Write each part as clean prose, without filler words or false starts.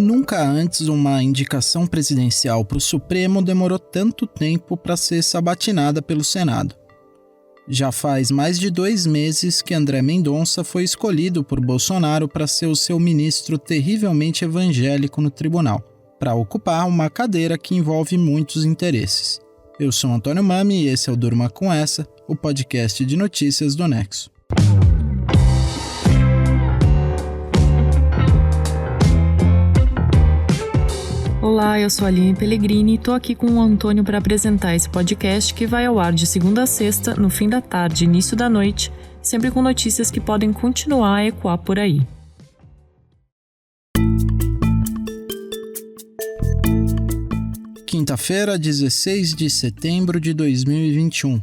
Nunca antes uma indicação presidencial para o Supremo demorou tanto tempo para ser sabatinada pelo Senado. Já faz mais de 2 meses que André Mendonça foi escolhido por Bolsonaro para ser o seu ministro terrivelmente evangélico no tribunal, para ocupar uma cadeira que envolve muitos interesses. Eu sou Antônio Mami e esse é o Durma Com Essa, o podcast de notícias do Nexo. Olá, eu sou a Aline Pellegrini e estou aqui com o Antônio para apresentar esse podcast que vai ao ar de segunda a sexta, no fim da tarde e início da noite, sempre com notícias que podem continuar a ecoar por aí. Quinta-feira, 16 de setembro de 2021,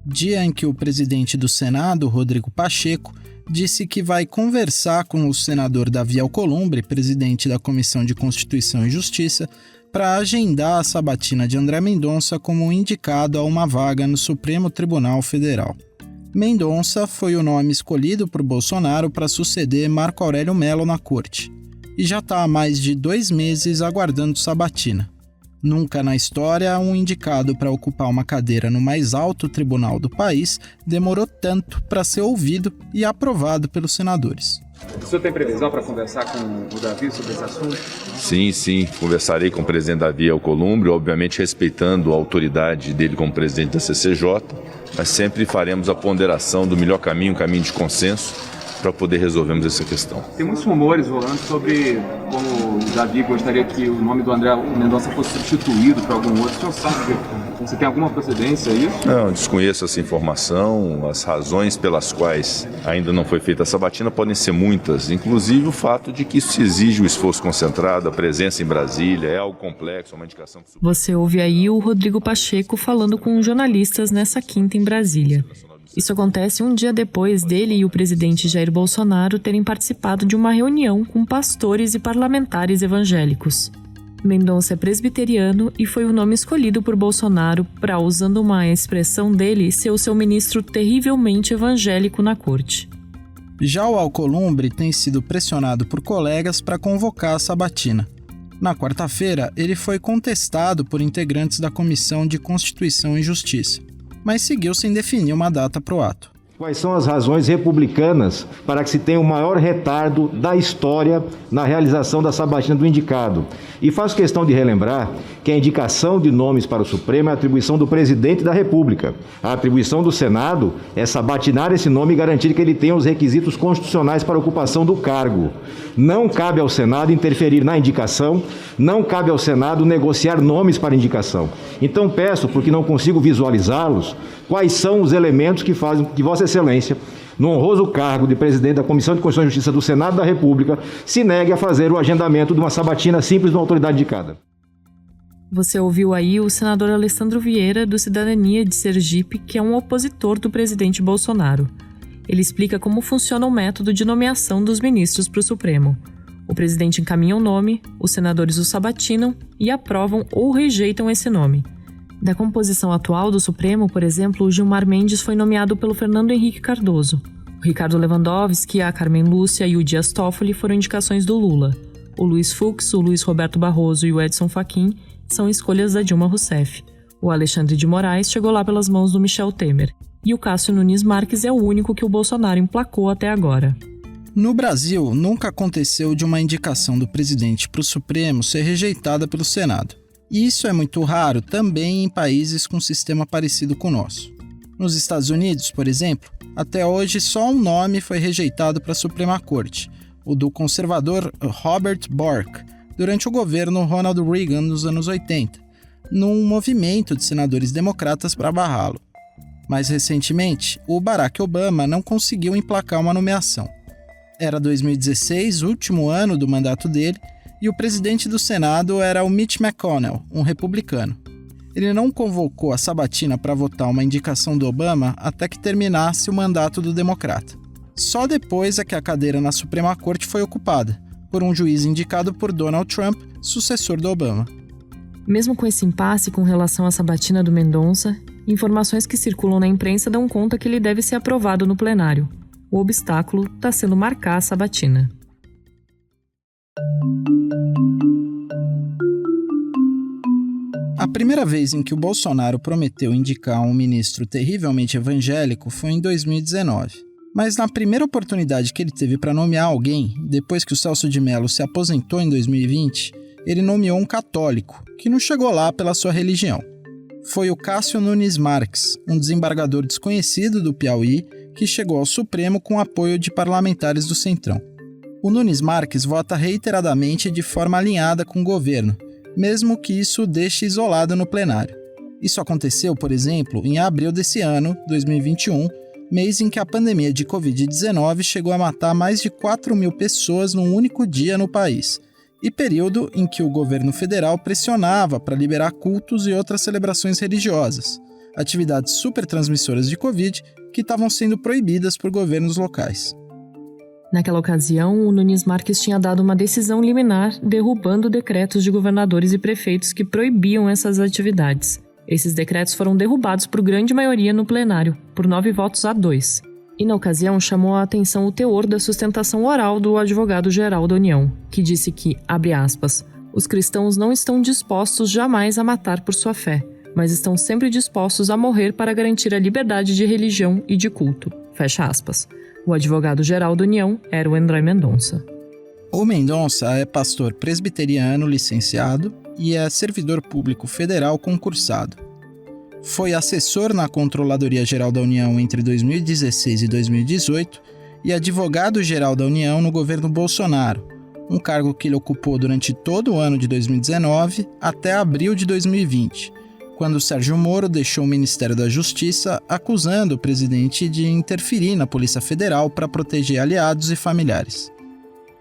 dia em que o presidente do Senado, Rodrigo Pacheco, disse que vai conversar com o senador Davi Alcolumbre, presidente da Comissão de Constituição e Justiça, para agendar a sabatina de André Mendonça como indicado a uma vaga no Supremo Tribunal Federal. Mendonça foi o nome escolhido por Bolsonaro para suceder Marco Aurélio Mello na corte, e já está há mais de 2 meses aguardando sabatina. Nunca na história, um indicado para ocupar uma cadeira no mais alto tribunal do país demorou tanto para ser ouvido e aprovado pelos senadores. O senhor tem previsão para conversar com o Davi sobre esse assunto? Sim. Conversarei com o presidente Davi Alcolumbre, obviamente respeitando a autoridade dele como presidente da CCJ, mas sempre faremos a ponderação do melhor caminho, um caminho de consenso, para poder resolvermos essa questão. Tem muitos rumores rolando sobre como o Davi gostaria que o nome do André Mendonça fosse substituído por algum outro. O senhor sabe, você tem alguma procedência a isso? Não, desconheço essa informação. As razões pelas quais ainda não foi feita a sabatina podem ser muitas, inclusive o fato de que isso exige o esforço concentrado, a presença em Brasília, é algo complexo, uma indicação... Você ouve aí o Rodrigo Pacheco falando com jornalistas nessa quinta em Brasília. Isso acontece um dia depois dele e o presidente Jair Bolsonaro terem participado de uma reunião com pastores e parlamentares evangélicos. Mendonça é presbiteriano e foi o nome escolhido por Bolsonaro para, usando uma expressão dele, ser o seu ministro terrivelmente evangélico na corte. Já o Alcolumbre tem sido pressionado por colegas para convocar a sabatina. Na quarta-feira, ele foi contestado por integrantes da Comissão de Constituição e Justiça, mas seguiu sem definir uma data para o ato. Quais são as razões republicanas para que se tenha o maior retardo da história na realização da sabatina do indicado? E faço questão de relembrar que a indicação de nomes para o Supremo é a atribuição do presidente da República. A atribuição do Senado é sabatinar esse nome e garantir que ele tenha os requisitos constitucionais para a ocupação do cargo. Não cabe ao Senado interferir na indicação, não cabe ao Senado negociar nomes para indicação. Então peço, porque não consigo visualizá-los, quais são os elementos que fazem que Vossa Excelência, no honroso cargo de presidente da Comissão de Constituição e Justiça do Senado da República, se negue a fazer o agendamento de uma sabatina simples de uma autoridade indicada. Você ouviu aí o senador Alessandro Vieira, do Cidadania de Sergipe, que é um opositor do presidente Bolsonaro. Ele explica como funciona o método de nomeação dos ministros para o Supremo. O presidente encaminha o nome, os senadores o sabatinam e aprovam ou rejeitam esse nome. Da composição atual do Supremo, por exemplo, o Gilmar Mendes foi nomeado pelo Fernando Henrique Cardoso. O Ricardo Lewandowski, a Carmen Lúcia e o Dias Toffoli foram indicações do Lula. O Luiz Fux, o Luiz Roberto Barroso e o Edson Fachin são escolhas da Dilma Rousseff. O Alexandre de Moraes chegou lá pelas mãos do Michel Temer. E o Cássio Nunes Marques é o único que o Bolsonaro emplacou até agora. No Brasil, nunca aconteceu de uma indicação do presidente para o Supremo ser rejeitada pelo Senado. E isso é muito raro também em países com sistema parecido com o nosso. Nos Estados Unidos, por exemplo, até hoje só um nome foi rejeitado para a Suprema Corte, o do conservador Robert Bork, durante o governo Ronald Reagan nos anos 80, num movimento de senadores democratas para barrá-lo. Mais recentemente, o Barack Obama não conseguiu emplacar uma nomeação. Era 2016, último ano do mandato dele, e o presidente do Senado era o Mitch McConnell, um republicano. Ele não convocou a sabatina para votar uma indicação do Obama até que terminasse o mandato do democrata. Só depois é que a cadeira na Suprema Corte foi ocupada, por um juiz indicado por Donald Trump, sucessor do Obama. Mesmo com esse impasse com relação à sabatina do Mendonça, informações que circulam na imprensa dão conta que ele deve ser aprovado no plenário. O obstáculo está sendo marcar a sabatina. primeira vez em que o Bolsonaro prometeu indicar um ministro terrivelmente evangélico foi em 2019. Mas na primeira oportunidade que ele teve para nomear alguém, depois que o Celso de Mello se aposentou em 2020, ele nomeou um católico, que não chegou lá pela sua religião. Foi o Cássio Nunes Marques, um desembargador desconhecido do Piauí, que chegou ao Supremo com apoio de parlamentares do Centrão. O Nunes Marques vota reiteradamente de forma alinhada com o governo, mesmo que isso o deixe isolado no plenário. Isso aconteceu, por exemplo, em abril desse ano, 2021, mês em que a pandemia de Covid-19 chegou a matar mais de 4 mil pessoas num único dia no país, e período em que o governo federal pressionava para liberar cultos e outras celebrações religiosas, atividades supertransmissoras de Covid que estavam sendo proibidas por governos locais. Naquela ocasião, o Nunes Marques tinha dado uma decisão liminar derrubando decretos de governadores e prefeitos que proibiam essas atividades. Esses decretos foram derrubados por grande maioria no plenário, por 9 votos a 2. E na ocasião chamou a atenção o teor da sustentação oral do advogado-geral da União, que disse que, abre aspas, os cristãos não estão dispostos jamais a matar por sua fé, mas estão sempre dispostos a morrer para garantir a liberdade de religião e de culto, fecha aspas. O advogado-geral da União era o André Mendonça. O Mendonça é pastor presbiteriano licenciado e é servidor público federal concursado. Foi assessor na Controladoria Geral da União entre 2016 e 2018 e advogado-geral da União no governo Bolsonaro, um cargo que ele ocupou durante todo o ano de 2019 até abril de 2020, quando Sérgio Moro deixou o Ministério da Justiça acusando o presidente de interferir na Polícia Federal para proteger aliados e familiares.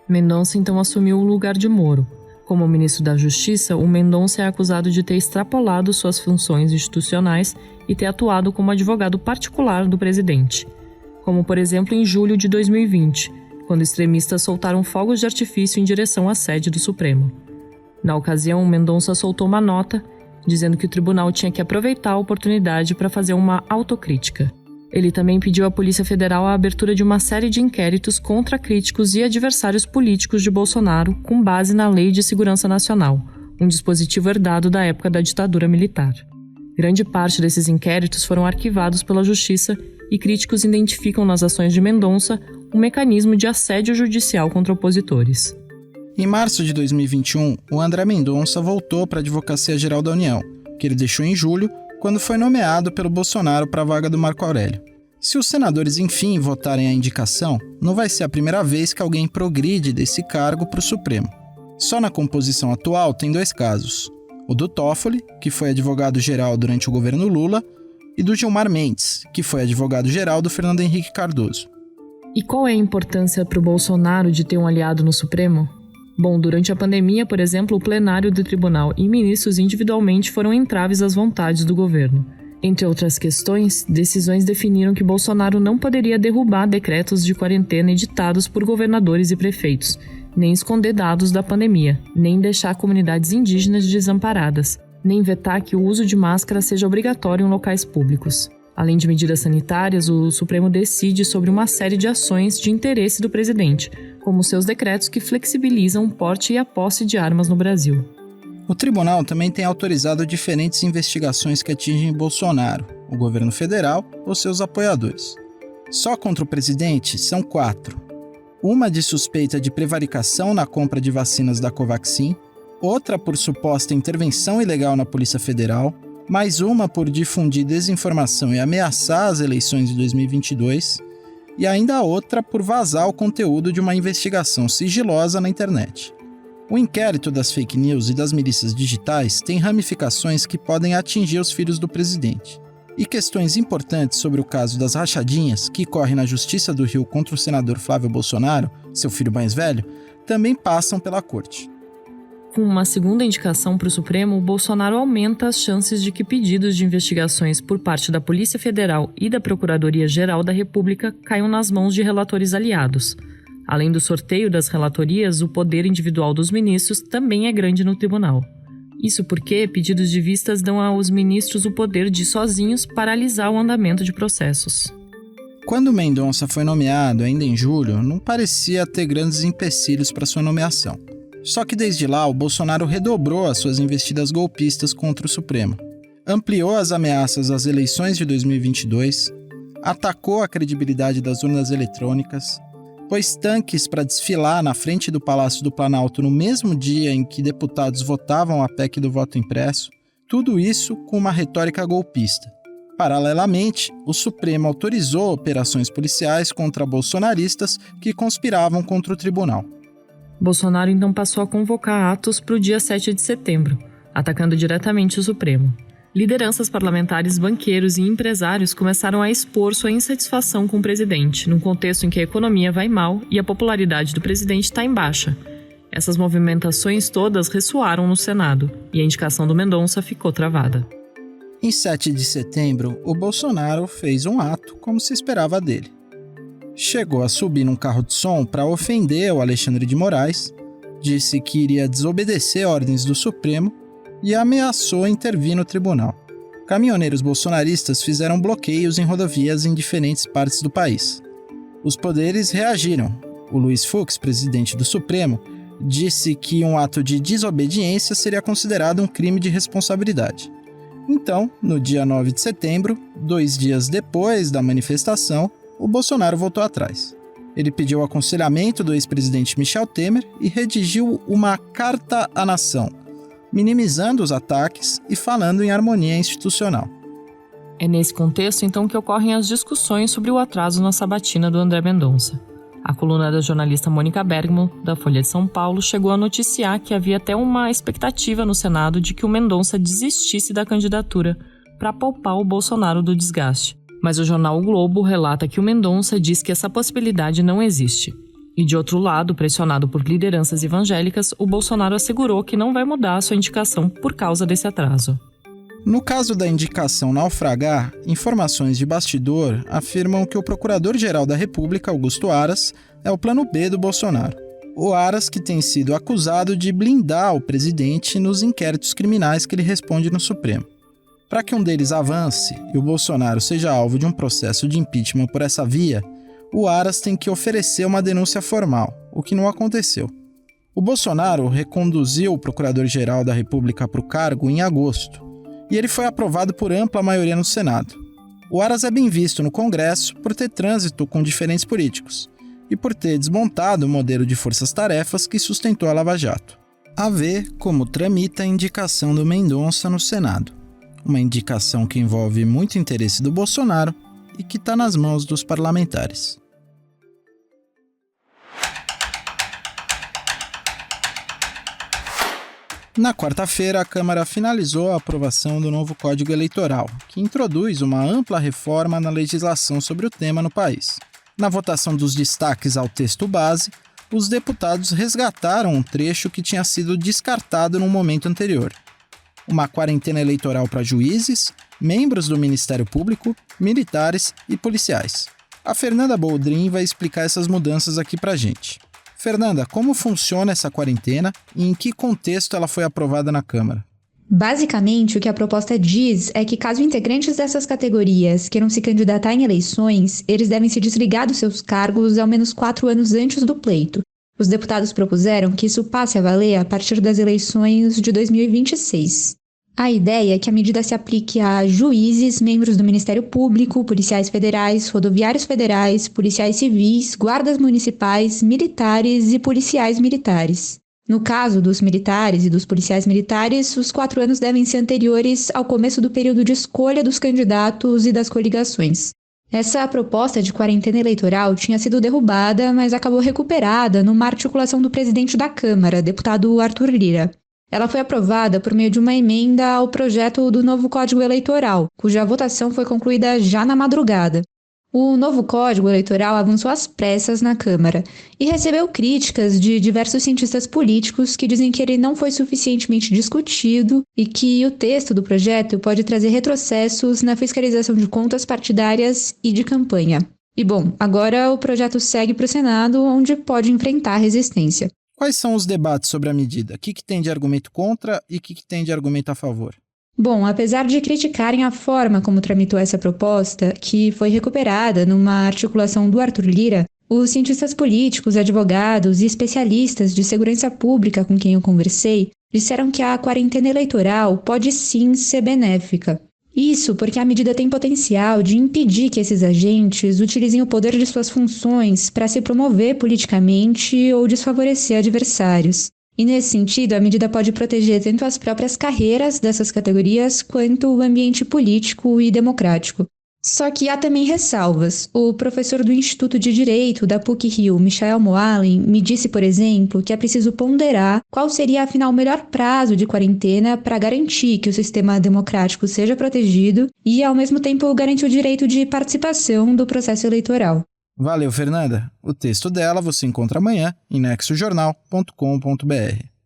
Mendonça então assumiu o lugar de Moro. Como ministro da Justiça, o Mendonça é acusado de ter extrapolado suas funções institucionais e ter atuado como advogado particular do presidente. Como, por exemplo, em julho de 2020, quando extremistas soltaram fogos de artifício em direção à sede do Supremo. Na ocasião, Mendonça soltou uma nota dizendo que o tribunal tinha que aproveitar a oportunidade para fazer uma autocrítica. Ele também pediu à Polícia Federal a abertura de uma série de inquéritos contra críticos e adversários políticos de Bolsonaro com base na Lei de Segurança Nacional, um dispositivo herdado da época da ditadura militar. Grande parte desses inquéritos foram arquivados pela Justiça e críticos identificam nas ações de Mendonça um mecanismo de assédio judicial contra opositores. Em março de 2021, o André Mendonça voltou para a Advocacia Geral da União, que ele deixou em julho, quando foi nomeado pelo Bolsonaro para a vaga do Marco Aurélio. Se os senadores enfim votarem a indicação, não vai ser a primeira vez que alguém progride desse cargo para o Supremo. Só na composição atual tem 2 casos: o do Toffoli, que foi advogado-geral durante o governo Lula, e do Gilmar Mendes, que foi advogado-geral do Fernando Henrique Cardoso. E qual é a importância para o Bolsonaro de ter um aliado no Supremo? Bom, durante a pandemia, por exemplo, o plenário do tribunal e ministros individualmente foram entraves às vontades do governo. Entre outras questões, decisões definiram que Bolsonaro não poderia derrubar decretos de quarentena editados por governadores e prefeitos, nem esconder dados da pandemia, nem deixar comunidades indígenas desamparadas, nem vetar que o uso de máscara seja obrigatório em locais públicos. Além de medidas sanitárias, o Supremo decide sobre uma série de ações de interesse do presidente, como seus decretos que flexibilizam o porte e a posse de armas no Brasil. O tribunal também tem autorizado diferentes investigações que atingem Bolsonaro, o governo federal ou seus apoiadores. Só contra o presidente são 4. Uma de suspeita de prevaricação na compra de vacinas da Covaxin, outra por suposta intervenção ilegal na Polícia Federal, mais uma por difundir desinformação e ameaçar as eleições de 2022, e ainda outra por vazar o conteúdo de uma investigação sigilosa na internet. O inquérito das fake news e das milícias digitais tem ramificações que podem atingir os filhos do presidente. E questões importantes sobre o caso das rachadinhas, que corre na Justiça do Rio contra o senador Flávio Bolsonaro, seu filho mais velho, também passam pela corte. Com uma segunda indicação para o Supremo, o Bolsonaro aumenta as chances de que pedidos de investigações por parte da Polícia Federal e da Procuradoria-Geral da República caiam nas mãos de relatores aliados. Além do sorteio das relatorias, o poder individual dos ministros também é grande no tribunal. Isso porque pedidos de vistas dão aos ministros o poder de, sozinhos, paralisar o andamento de processos. Quando Mendonça foi nomeado, ainda em julho, não parecia ter grandes empecilhos para sua nomeação. Só que desde lá, o Bolsonaro redobrou as suas investidas golpistas contra o Supremo. Ampliou as ameaças às eleições de 2022, atacou a credibilidade das urnas eletrônicas, pôs tanques para desfilar na frente do Palácio do Planalto no mesmo dia em que deputados votavam a PEC do voto impresso, tudo isso com uma retórica golpista. Paralelamente, o Supremo autorizou operações policiais contra bolsonaristas que conspiravam contra o tribunal. Bolsonaro então passou a convocar atos para o dia 7 de setembro, atacando diretamente o Supremo. Lideranças parlamentares, banqueiros e empresários começaram a expor sua insatisfação com o presidente, num contexto em que a economia vai mal e a popularidade do presidente está em baixa. Essas movimentações todas ressoaram no Senado e a indicação do Mendonça ficou travada. Em 7 de setembro, o Bolsonaro fez um ato como se esperava dele. Chegou a subir num carro de som para ofender o Alexandre de Moraes, disse que iria desobedecer ordens do Supremo e ameaçou intervir no tribunal. Caminhoneiros bolsonaristas fizeram bloqueios em rodovias em diferentes partes do país. Os poderes reagiram. O Luiz Fux, presidente do Supremo, disse que um ato de desobediência seria considerado um crime de responsabilidade. Então, no dia 9 de setembro, 2 dias depois da manifestação, o Bolsonaro voltou atrás. Ele pediu o aconselhamento do ex-presidente Michel Temer e redigiu uma carta à nação, minimizando os ataques e falando em harmonia institucional. É nesse contexto, então, que ocorrem as discussões sobre o atraso na sabatina do André Mendonça. A coluna da jornalista Mônica Bergman, da Folha de São Paulo, chegou a noticiar que havia até uma expectativa no Senado de que o Mendonça desistisse da candidatura para poupar o Bolsonaro do desgaste. Mas o jornal O Globo relata que o Mendonça diz que essa possibilidade não existe. E de outro lado, pressionado por lideranças evangélicas, o Bolsonaro assegurou que não vai mudar a sua indicação por causa desse atraso. No caso da indicação naufragar, informações de bastidor afirmam que o Procurador-Geral da República, Augusto Aras, é o plano B do Bolsonaro. O Aras que tem sido acusado de blindar o presidente nos inquéritos criminais que ele responde no Supremo. Para que um deles avance e o Bolsonaro seja alvo de um processo de impeachment por essa via, o Aras tem que oferecer uma denúncia formal, o que não aconteceu. O Bolsonaro reconduziu o Procurador-Geral da República para o cargo em agosto, e ele foi aprovado por ampla maioria no Senado. O Aras é bem visto no Congresso por ter trânsito com diferentes políticos e por ter desmontado o modelo de forças-tarefas que sustentou a Lava Jato. A ver como tramita a indicação do Mendonça no Senado. Uma indicação que envolve muito interesse do Bolsonaro e que está nas mãos dos parlamentares. Na quarta-feira, a Câmara finalizou a aprovação do novo Código Eleitoral, que introduz uma ampla reforma na legislação sobre o tema no país. Na votação dos destaques ao texto base, os deputados resgataram um trecho que tinha sido descartado no momento anterior. Uma quarentena eleitoral para juízes, membros do Ministério Público, militares e policiais. A Fernanda Boldrin vai explicar essas mudanças aqui pra gente. Fernanda, como funciona essa quarentena e em que contexto ela foi aprovada na Câmara? Basicamente, o que a proposta diz é que caso integrantes dessas categorias queiram se candidatar em eleições, eles devem se desligar dos seus cargos ao menos 4 anos antes do pleito. Os deputados propuseram que isso passe a valer a partir das eleições de 2026. A ideia é que a medida se aplique a juízes, membros do Ministério Público, policiais federais, rodoviários federais, policiais civis, guardas municipais, militares e policiais militares. No caso dos militares e dos policiais militares, os 4 anos devem ser anteriores ao começo do período de escolha dos candidatos e das coligações. Essa proposta de quarentena eleitoral tinha sido derrubada, mas acabou recuperada numa articulação do presidente da Câmara, deputado Arthur Lira. Ela foi aprovada por meio de uma emenda ao projeto do novo Código Eleitoral, cuja votação foi concluída já na madrugada. O novo Código Eleitoral avançou às pressas na Câmara e recebeu críticas de diversos cientistas políticos que dizem que ele não foi suficientemente discutido e que o texto do projeto pode trazer retrocessos na fiscalização de contas partidárias e de campanha. E bom, agora o projeto segue para o Senado, onde pode enfrentar resistência. Quais são os debates sobre a medida? O que tem de argumento contra e o que tem de argumento a favor? Bom, apesar de criticarem a forma como tramitou essa proposta, que foi recuperada numa articulação do Arthur Lira, Os cientistas políticos, advogados e especialistas de segurança pública com quem eu conversei disseram que a quarentena eleitoral pode sim ser benéfica. Isso porque a medida tem potencial de impedir que esses agentes utilizem o poder de suas funções para se promover politicamente ou desfavorecer adversários. E nesse sentido, a medida pode proteger tanto as próprias carreiras dessas categorias quanto o ambiente político e democrático. Só que há também ressalvas. O professor do Instituto de Direito da PUC-Rio, Michael Moalen, me disse, por exemplo, que é preciso ponderar qual seria, afinal, o melhor prazo de quarentena para garantir que o sistema democrático seja protegido e, ao mesmo tempo, garante o direito de participação do processo eleitoral. Valeu, Fernanda. O texto dela você encontra amanhã em nexojornal.com.br.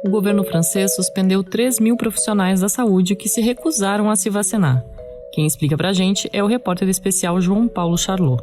O governo francês suspendeu 3 mil profissionais da saúde que se recusaram a se vacinar. Quem explica pra gente é o repórter especial João Paulo Charlot.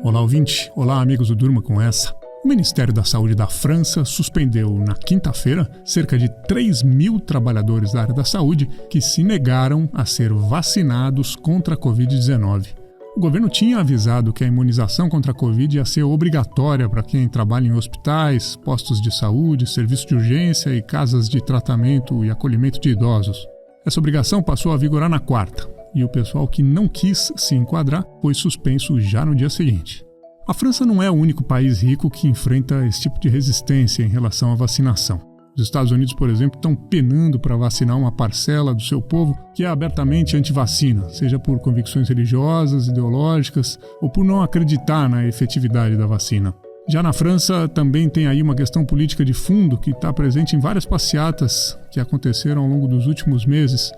Olá, ouvinte. Olá, amigos do Durma com Essa. O Ministério da Saúde da França suspendeu, na quinta-feira, cerca de 3 mil trabalhadores da área da saúde que se negaram a ser vacinados contra a Covid-19. O governo tinha avisado que a imunização contra a Covid ia ser obrigatória para quem trabalha em hospitais, postos de saúde, serviços de urgência e casas de tratamento e acolhimento de idosos. Essa obrigação passou a vigorar na quarta, e o pessoal que não quis se enquadrar foi suspenso já no dia seguinte. A França não é o único país rico que enfrenta esse tipo de resistência em relação à vacinação. Os Estados Unidos, por exemplo, estão penando para vacinar uma parcela do seu povo que é abertamente antivacina, seja por convicções religiosas, ideológicas ou por não acreditar na efetividade da vacina. Já na França também tem aí uma questão política de fundo que está presente em várias passeatas que aconteceram ao longo dos últimos meses,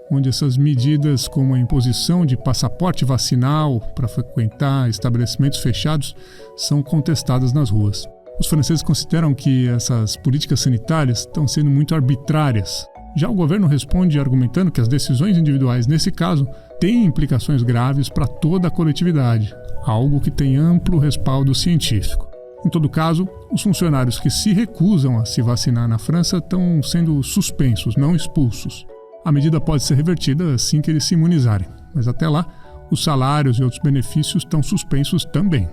onde essas medidas como a imposição de passaporte vacinal para frequentar estabelecimentos fechados são contestadas nas ruas. Os franceses consideram que essas políticas sanitárias estão sendo muito arbitrárias. Já o governo responde argumentando que as decisões individuais, nesse caso, têm implicações graves para toda a coletividade, algo que tem amplo respaldo científico. Em todo caso, os funcionários que se recusam a se vacinar na França estão sendo suspensos, não expulsos. A medida pode ser revertida assim que eles se imunizarem, mas até lá, os salários e outros benefícios estão suspensos também.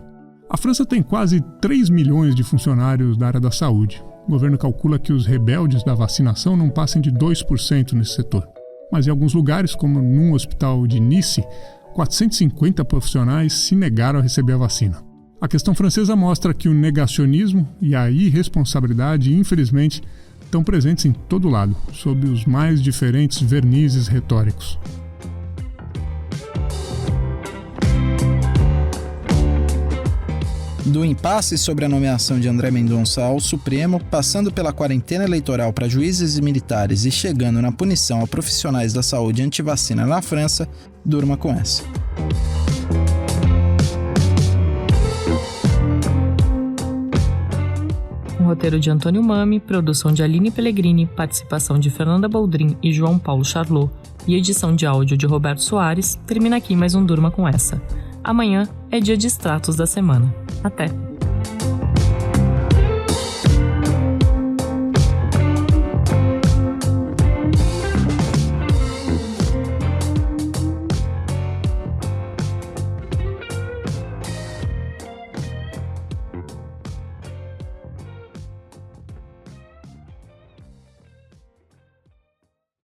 A França tem quase 3 milhões de funcionários da área da saúde. O governo calcula que os rebeldes da vacinação não passem de 2% nesse setor. Mas em alguns lugares, como num hospital de Nice, 450 profissionais se negaram a receber a vacina. A questão francesa mostra que o negacionismo e a irresponsabilidade, infelizmente, estão presentes em todo lado, sob os mais diferentes vernizes retóricos. Do impasse sobre a nomeação de André Mendonça ao Supremo, passando pela quarentena eleitoral para juízes e militares e chegando na punição a profissionais da saúde antivacina na França, durma com essa. Um roteiro de Antônio Mami, produção de Aline Pellegrini, participação de Fernanda Boldrin e João Paulo Charlot e edição de áudio de Roberto Soares, termina aqui mais um Durma com Essa. Amanhã é dia de extratos da semana. Até!